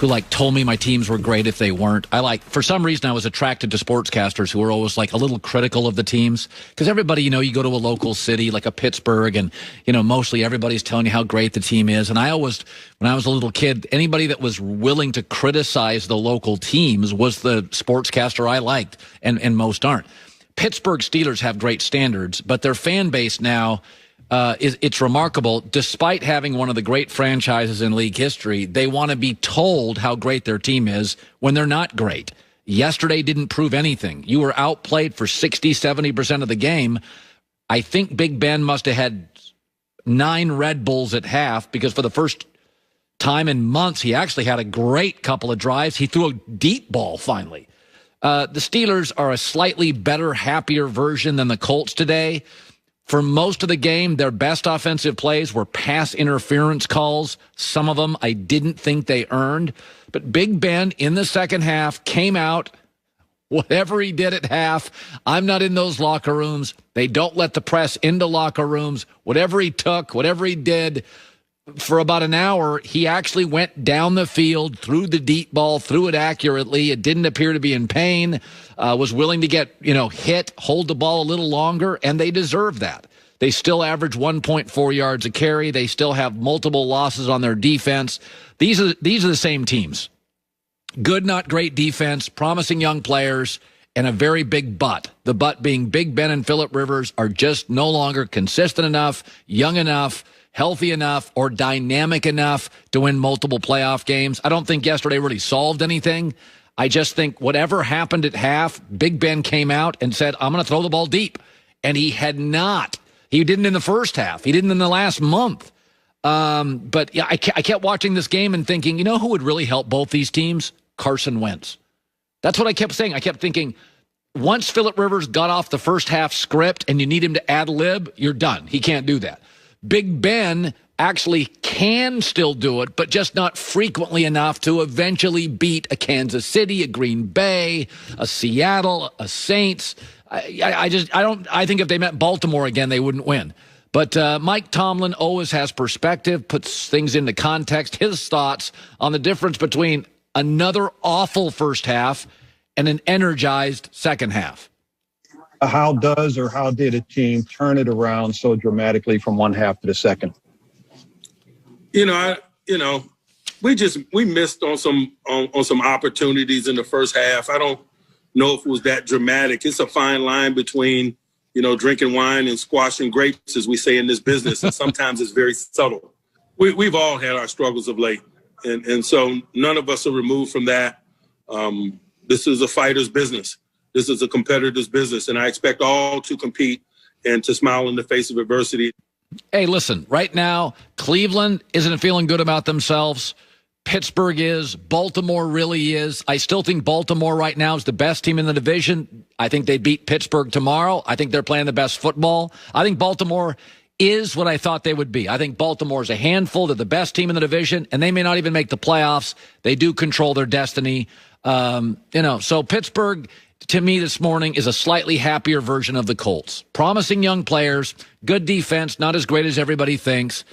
who like told me my teams were great if they weren't. For some reason, I was attracted to sportscasters who were always like a little critical of the teams, because everybody, you go to a local city like a Pittsburgh, and mostly everybody's telling you how great the team is. And I always, when I was a little kid, anybody that was willing to criticize the local teams was the sportscaster I liked, and most aren't. Pittsburgh Steelers have great standards, but their fan base now, it's remarkable. Despite having one of the great franchises in league history, they want to be told how great their team is when they're not great. Yesterday didn't prove anything. You were outplayed for 60, 70% of the game. I think Big Ben must have had 9 Red Bulls at half, because for the first time in months, he actually had a great couple of drives. He threw a deep ball finally. The Steelers are a slightly better, happier version than the Colts today. For most of the game, their best offensive plays were pass interference calls. Some of them I didn't think they earned. But Big Ben in the second half came out, whatever he did at half. I'm not in those locker rooms. They don't let the press into locker rooms. Whatever he took, whatever he did, for about an hour, he actually went down the field, threw the deep ball, threw it accurately. It didn't appear to be in pain, was willing to get, hit, hold the ball a little longer, and they deserve that. They still average 1.4 yards a carry. They still have multiple losses on their defense. These are the same teams. Good, not great defense, promising young players, and a very big but. The but being Big Ben and Phillip Rivers are just no longer consistent enough, young enough, healthy enough, or dynamic enough to win multiple playoff games. I don't think yesterday really solved anything. I just think whatever happened at half, Big Ben came out and said, I'm going to throw the ball deep. And he had not. He didn't in the first half. He didn't in the last month. But yeah, I kept watching this game and thinking, who would really help both these teams? Carson Wentz. That's what I kept saying. I kept thinking, once Phillip Rivers got off the first half script and you need him to ad lib, you're done. He can't do that. Big Ben actually can still do it, but just not frequently enough to eventually beat a Kansas City, a Green Bay, a Seattle, a Saints. I think if they met Baltimore again, they wouldn't win. But Mike Tomlin always has perspective, puts things into context, his thoughts on the difference between another awful first half and an energized second half. How did a team turn it around so dramatically from one half to the second? We missed on some opportunities in the first half. I don't know if it was that dramatic. It's a fine line between, drinking wine and squashing grapes, as we say in this business, and sometimes it's very subtle. We've all had our struggles of late, and so none of us are removed from that. This is a fighter's business. This is a competitor's business, and I expect all to compete and to smile in the face of adversity. Hey, listen, right now, Cleveland isn't feeling good about themselves. Pittsburgh is. Baltimore really is. I still think Baltimore right now is the best team in the division. I think they beat Pittsburgh tomorrow. I think they're playing the best football. I think Baltimore is what I thought they would be. I think Baltimore is a handful. They're the best team in the division, and they may not even make the playoffs. They do control their destiny. So Pittsburgh, to me this morning, is a slightly happier version of the Colts. Promising young players, good defense, not as great as everybody thinks.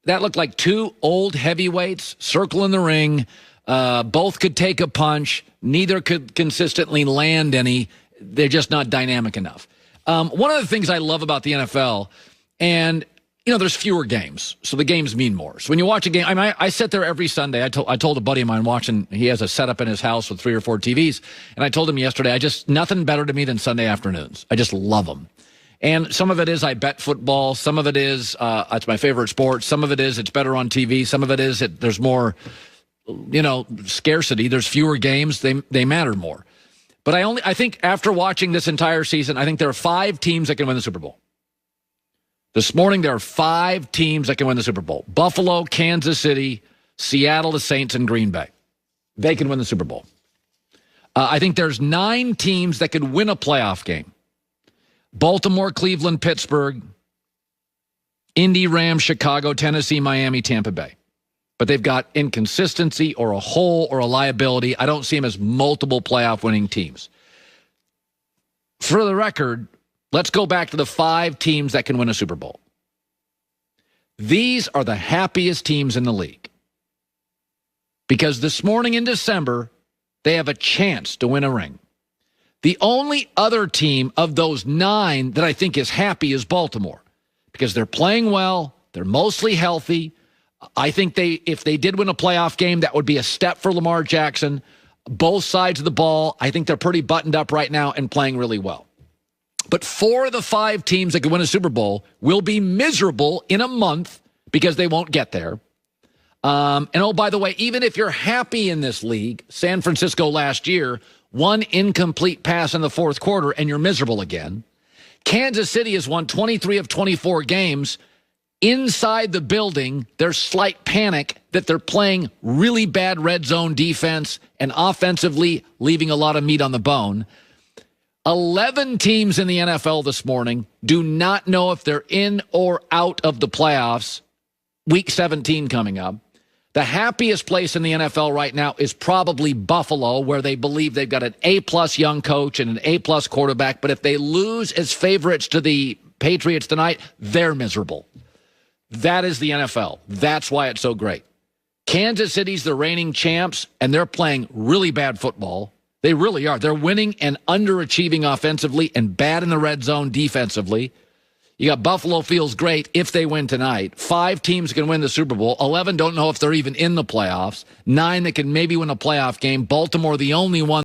That looked like 2 old heavyweights circling the ring. Both could take a punch. Neither could consistently land any. They're just not dynamic enough. One of the things I love about the NFL, and there's fewer games, so the games mean more. So when you watch a game, I sit there every Sunday. I told a buddy of mine watching, he has a setup in his house with 3 or 4 TVs, and I told him yesterday, nothing better to me than Sunday afternoons. I just love them. And some of it is I bet football. Some of it is it's my favorite sport. Some of it is it's better on TV. Some of it is there's more, scarcity. There's fewer games. They matter more. But I think after watching this entire season, I think there are 5 teams that can win the Super Bowl. This morning, there are 5 teams that can win the Super Bowl. Buffalo, Kansas City, Seattle, the Saints, and Green Bay. They can win the Super Bowl. I think there's 9 teams that could win a playoff game. Baltimore, Cleveland, Pittsburgh, Indy, Rams, Chicago, Tennessee, Miami, Tampa Bay. But they've got inconsistency or a hole or a liability. I don't see them as multiple playoff winning teams. For the record, let's go back to the 5 teams that can win a Super Bowl. These are the happiest teams in the league. because this morning in December, they have a chance to win a ring. The only other team of those 9 that I think is happy is Baltimore, because they're playing well. They're mostly healthy. I think if they did win a playoff game, that would be a step for Lamar Jackson. Both sides of the ball, I think they're pretty buttoned up right now and playing really well. But 4 of the 5 teams that could win a Super Bowl will be miserable in a month because they won't get there. And oh, by the way, even if you're happy in this league, San Francisco last year, 1 incomplete pass in the fourth quarter, and you're miserable again. Kansas City has won 23 of 24 games. Inside the building, there's slight panic that they're playing really bad red zone defense and offensively leaving a lot of meat on the bone. 11 teams in the NFL this morning do not know if they're in or out of the playoffs. Week 17 coming up. The happiest place in the NFL right now is probably Buffalo, where they believe they've got an A-plus young coach and an A-plus quarterback. But if they lose as favorites to the Patriots tonight, they're miserable. That is the NFL. That's why it's so great. Kansas City's the reigning champs, and they're playing really bad football. They really are. They're winning and underachieving offensively and bad in the red zone defensively. You got Buffalo feels great if they win tonight. 5 teams can win the Super Bowl. 11 don't know if they're even in the playoffs. 9 that can maybe win a playoff game. Baltimore, the only one